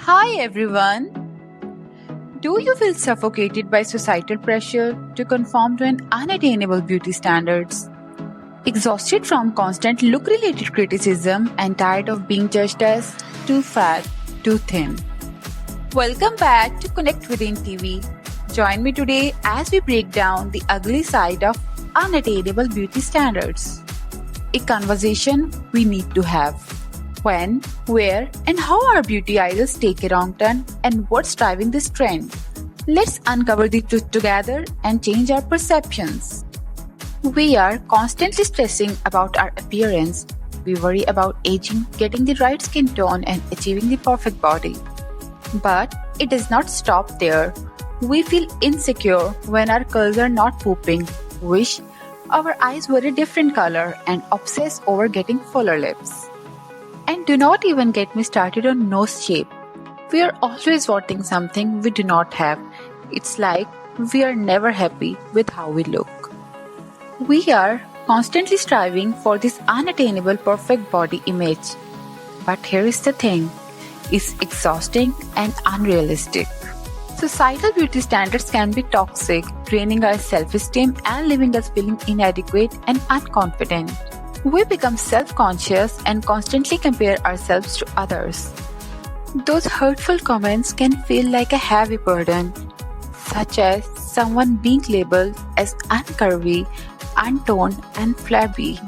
Hi everyone! Do you feel suffocated by societal pressure to conform to an unattainable beauty standards? Exhausted from constant look-related criticism and tired of being judged as too fat, too thin? Welcome back to Connect Within TV. Join me today as we break down the ugly side of unattainable beauty standards. A conversation we need to have. When, where, and how our beauty idols take a wrong turn and what's driving this trend. Let's uncover the truth together and change our perceptions. We are constantly stressing about our appearance. We worry about aging, getting the right skin tone, and achieving the perfect body. But it does not stop there. We feel insecure when our curls are not pooping, wish our eyes were a different color, and obsess over getting fuller lips. And do not even get me started on nose shape. We are always wanting something we do not have. It's like we are never happy with how we look. We are constantly striving for this unattainable perfect body image. But here is the thing. It's exhausting and unrealistic. Societal beauty standards can be toxic, draining our self-esteem and leaving us feeling inadequate and unconfident. We become self-conscious and constantly compare ourselves to others. Those hurtful comments can feel like a heavy burden, such as someone being labeled as uncurvy, untoned, and flabby,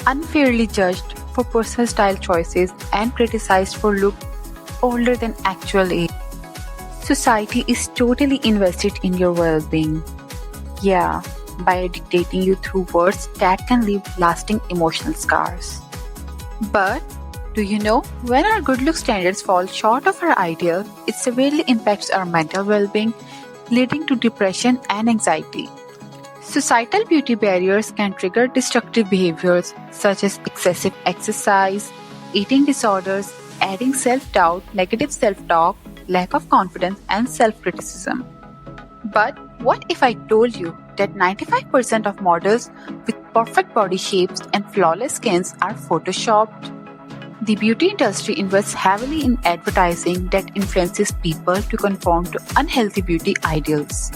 unfairly judged for personal style choices, and criticized for look older than actual age. Society is totally invested in your well-being. Yeah, by dictating you through words that can leave lasting emotional scars. But do you know, when our good look standards fall short of our ideal, it severely impacts our mental well-being, leading to depression and anxiety. Societal beauty barriers can trigger destructive behaviors such as excessive exercise, eating disorders, adding self-doubt, negative self-talk, lack of confidence, and self-criticism. But what if I told you that 95% of models with perfect body shapes and flawless skins are photoshopped? The beauty industry invests heavily in advertising that influences people to conform to unhealthy beauty ideals.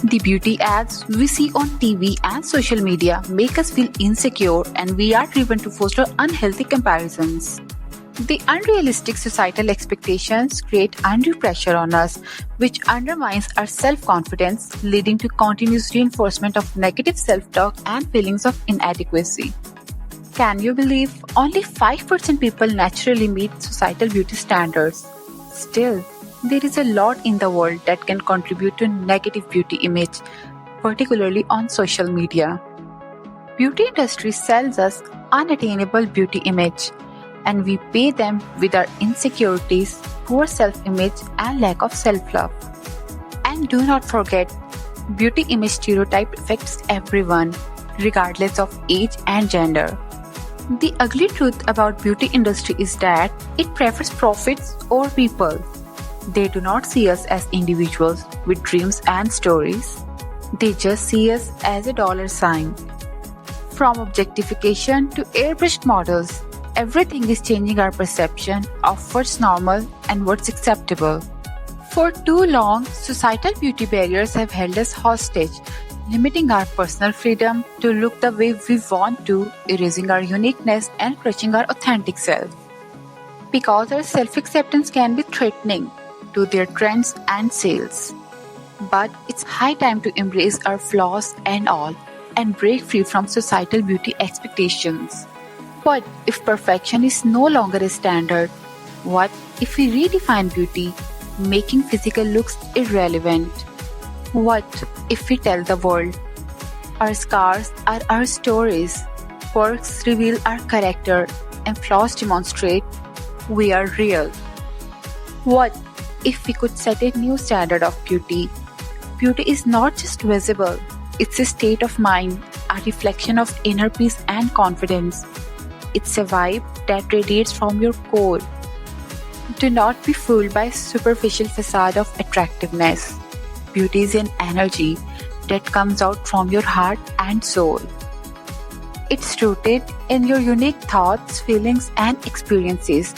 The beauty ads we see on TV and social media make us feel insecure, and we are driven to foster unhealthy comparisons. The unrealistic societal expectations create undue pressure on us, which undermines our self-confidence, leading to continuous reinforcement of negative self-talk and feelings of inadequacy. Can you believe only 5% people naturally meet societal beauty standards? Still, there is a lot in the world that can contribute to negative beauty image, particularly on social media. Beauty industry sells us unattainable beauty image, and we pay them with our insecurities, poor self-image, and lack of self-love. And do not forget, beauty image stereotype affects everyone, regardless of age and gender. The ugly truth about beauty industry is that it prefers profits over people. They do not see us as individuals with dreams and stories. They just see us as a dollar sign. From objectification to airbrushed models, everything is changing our perception of what's normal and what's acceptable. For too long, societal beauty barriers have held us hostage, limiting our personal freedom to look the way we want to, erasing our uniqueness and crushing our authentic self. Because our self-acceptance can be threatening to their trends and sales. But it's high time to embrace our flaws and all, and break free from societal beauty expectations. What if perfection is no longer a standard? What if we redefine beauty, making physical looks irrelevant? What if we tell the world, our scars are our stories, quirks reveal our character, and flaws demonstrate we are real? What if we could set a new standard of beauty? Beauty is not just visible, it's a state of mind, a reflection of inner peace and confidence. It's a vibe that radiates from your core. Do not be fooled by superficial facade of attractiveness. Beauty is an energy that comes out from your heart and soul. It's rooted in your unique thoughts, feelings, and experiences.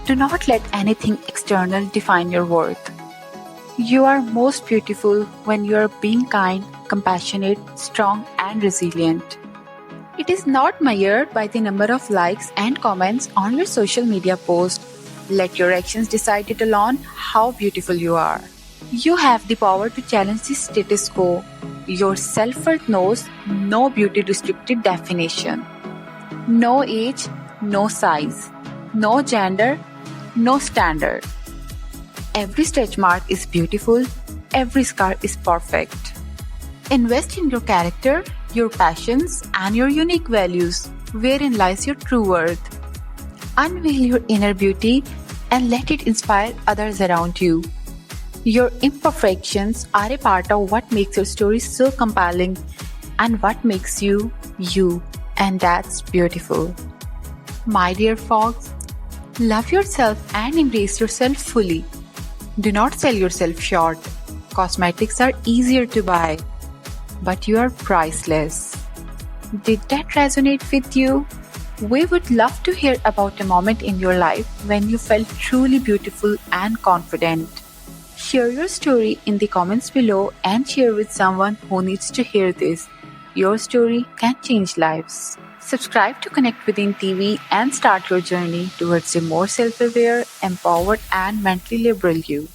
Do not let anything external define your worth. You are most beautiful when you are being kind, compassionate, strong, and resilient. It is not measured by the number of likes and comments on your social media post. Let your actions decide it alone how beautiful you are. You have the power to challenge the status quo. Your self-worth knows no beauty restricted definition. No age, no size, no gender, no standard. Every stretch mark is beautiful, every scar is perfect. Invest in your character, your passions, and your unique values, wherein lies your true worth. Unveil your inner beauty and let it inspire others around you. Your imperfections are a part of what makes your story so compelling and what makes you, you, and that's beautiful. My dear folks, love yourself and embrace yourself fully. Do not sell yourself short. Cosmetics are easier to buy, but you are priceless. Did that resonate with you? We would love to hear about a moment in your life when you felt truly beautiful and confident. Share your story in the comments below and share with someone who needs to hear this. Your story can change lives. Subscribe to Connect Within TV and start your journey towards a more self-aware, empowered, and mentally liberal you.